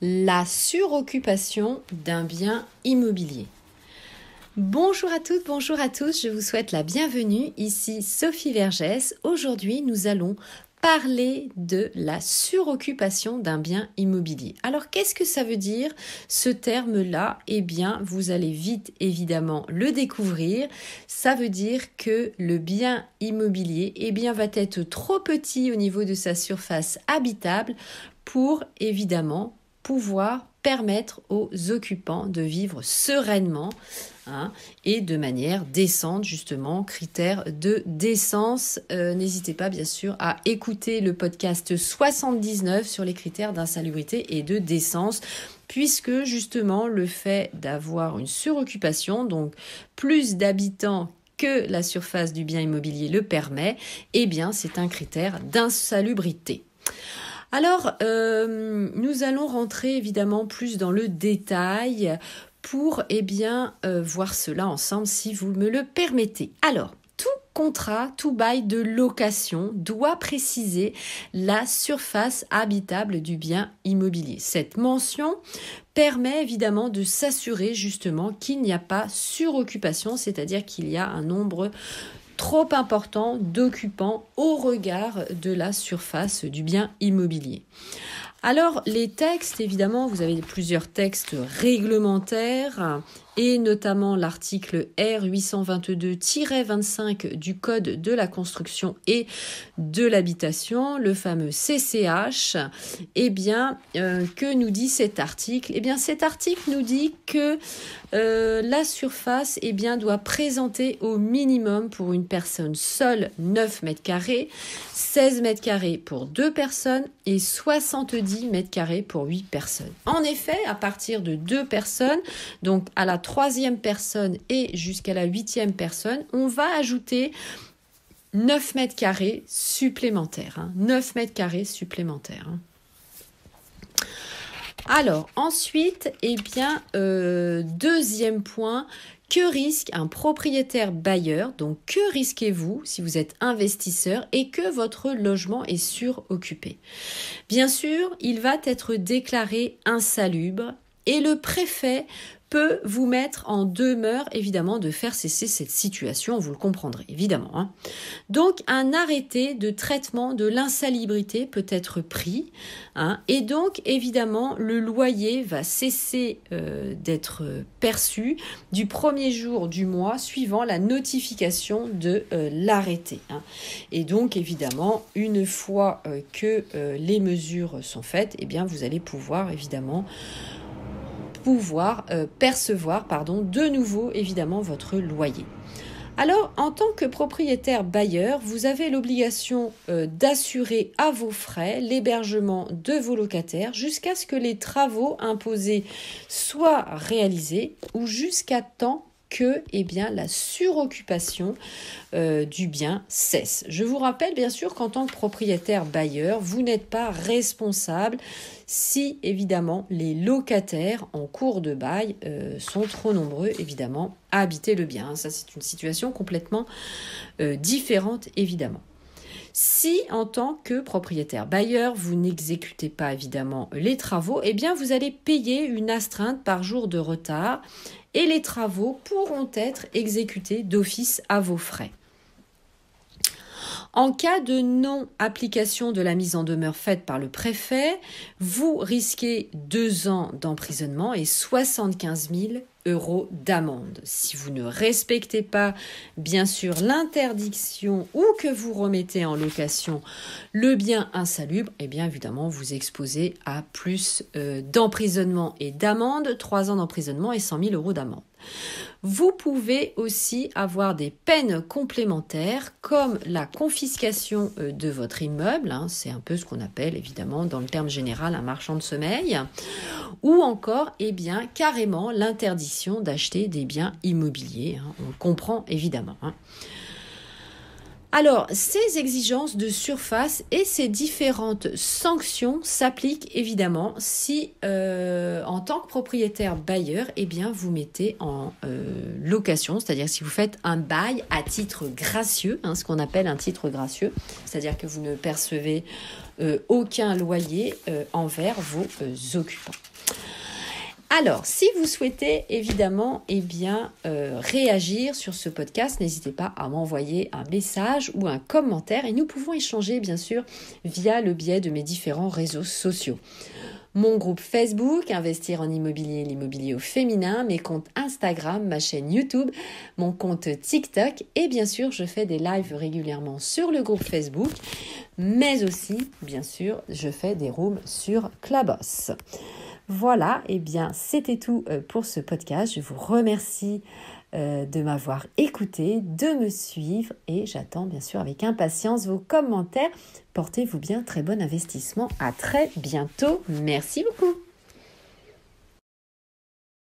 la suroccupation d'un bien immobilier. Bonjour à toutes, bonjour à tous, je vous souhaite la bienvenue, ici Sophie Vergès. Aujourd'hui, nous allons parler de la suroccupation d'un bien immobilier. Alors, qu'est-ce que ça veut dire, ce terme-là? Eh bien, vous allez vite, évidemment, le découvrir. Ça veut dire que le bien immobilier, va être trop petit au niveau de sa surface habitable pour, évidemment, pouvoir permettre aux occupants de vivre sereinement et de manière décente, justement, critères de décence. N'hésitez pas, bien sûr, à écouter le podcast 79 sur les critères d'insalubrité et de décence, puisque, justement, le fait d'avoir une suroccupation, donc plus d'habitants que la surface du bien immobilier le permet, c'est un critère d'insalubrité. Alors, nous allons rentrer évidemment plus dans le détail pour voir cela ensemble si vous me le permettez. Alors, tout contrat, tout bail de location doit préciser la surface habitable du bien immobilier. Cette mention permet évidemment de s'assurer justement qu'il n'y a pas suroccupation, c'est-à-dire qu'il y a un nombre trop important d'occupants au regard de la surface du bien immobilier. Alors, les textes, évidemment, vous avez plusieurs textes réglementaires et notamment l'article R822-25 du Code de la construction et de l'habitation, le fameux CCH. Que nous dit cet article? Cet article nous dit que la surface doit présenter au minimum pour une personne seule 9 mètres carrés, 16 mètres carrés pour 2 personnes et 70 mètres carrés pour 8 personnes. En effet, à partir de 2 personnes, donc à la 3e personne et jusqu'à la 8e personne, on va ajouter 9 mètres carrés supplémentaires. 9 mètres carrés supplémentaires. Alors, ensuite, deuxième point, que risque un propriétaire bailleur? Donc, que risquez-vous si vous êtes investisseur et que votre logement est suroccupé? Bien sûr, il va être déclaré insalubre et le préfet peut vous mettre en demeure, évidemment, de faire cesser cette situation, vous le comprendrez, évidemment. Donc, un arrêté de traitement de l'insalubrité peut être pris, et donc, évidemment, le loyer va cesser d'être perçu du premier jour du mois suivant la notification de l'arrêté. Et donc, évidemment, une fois que les mesures sont faites, vous allez pouvoir, évidemment, percevoir de nouveau évidemment votre loyer. Alors, en tant que propriétaire bailleur, vous avez l'obligation d'assurer à vos frais l'hébergement de vos locataires jusqu'à ce que les travaux imposés soient réalisés ou jusqu'à temps que la suroccupation du bien cesse. Je vous rappelle bien sûr qu'en tant que propriétaire bailleur, vous n'êtes pas responsable si évidemment les locataires en cours de bail sont trop nombreux évidemment à habiter le bien. Ça, c'est une situation complètement différente évidemment. Si, en tant que propriétaire bailleur, vous n'exécutez pas évidemment les travaux, vous allez payer une astreinte par jour de retard et les travaux pourront être exécutés d'office à vos frais. En cas de non-application de la mise en demeure faite par le préfet, vous risquez 2 ans d'emprisonnement et 75 000 € d'amende. Si vous ne respectez pas, bien sûr, l'interdiction ou que vous remettez en location le bien insalubre, évidemment, vous exposez à plus d'emprisonnement et d'amende, 3 ans d'emprisonnement et 100 000 € d'amende. Vous pouvez aussi avoir des peines complémentaires comme la confiscation de votre immeuble, c'est un peu ce qu'on appelle évidemment dans le terme général un marchand de sommeil, ou encore carrément l'interdiction d'acheter des biens immobiliers, on le comprend évidemment. Alors, ces exigences de surface et ces différentes sanctions s'appliquent évidemment si, en tant que propriétaire bailleur, vous mettez en location, c'est-à-dire si vous faites un bail à titre gracieux, ce qu'on appelle un titre gracieux, c'est-à-dire que vous ne percevez aucun loyer envers vos occupants. Alors, si vous souhaitez évidemment réagir sur ce podcast, n'hésitez pas à m'envoyer un message ou un commentaire et nous pouvons échanger bien sûr via le biais de mes différents réseaux sociaux. Mon groupe Facebook, Investir en immobilier, l'immobilier au féminin, mes comptes Instagram, ma chaîne YouTube, mon compte TikTok et bien sûr je fais des lives régulièrement sur le groupe Facebook, mais aussi bien sûr je fais des rooms sur Clubhouse. Voilà, c'était tout pour ce podcast. Je vous remercie de m'avoir écouté, de me suivre et j'attends bien sûr avec impatience vos commentaires. Portez-vous bien, très bon investissement. À très bientôt. Merci beaucoup.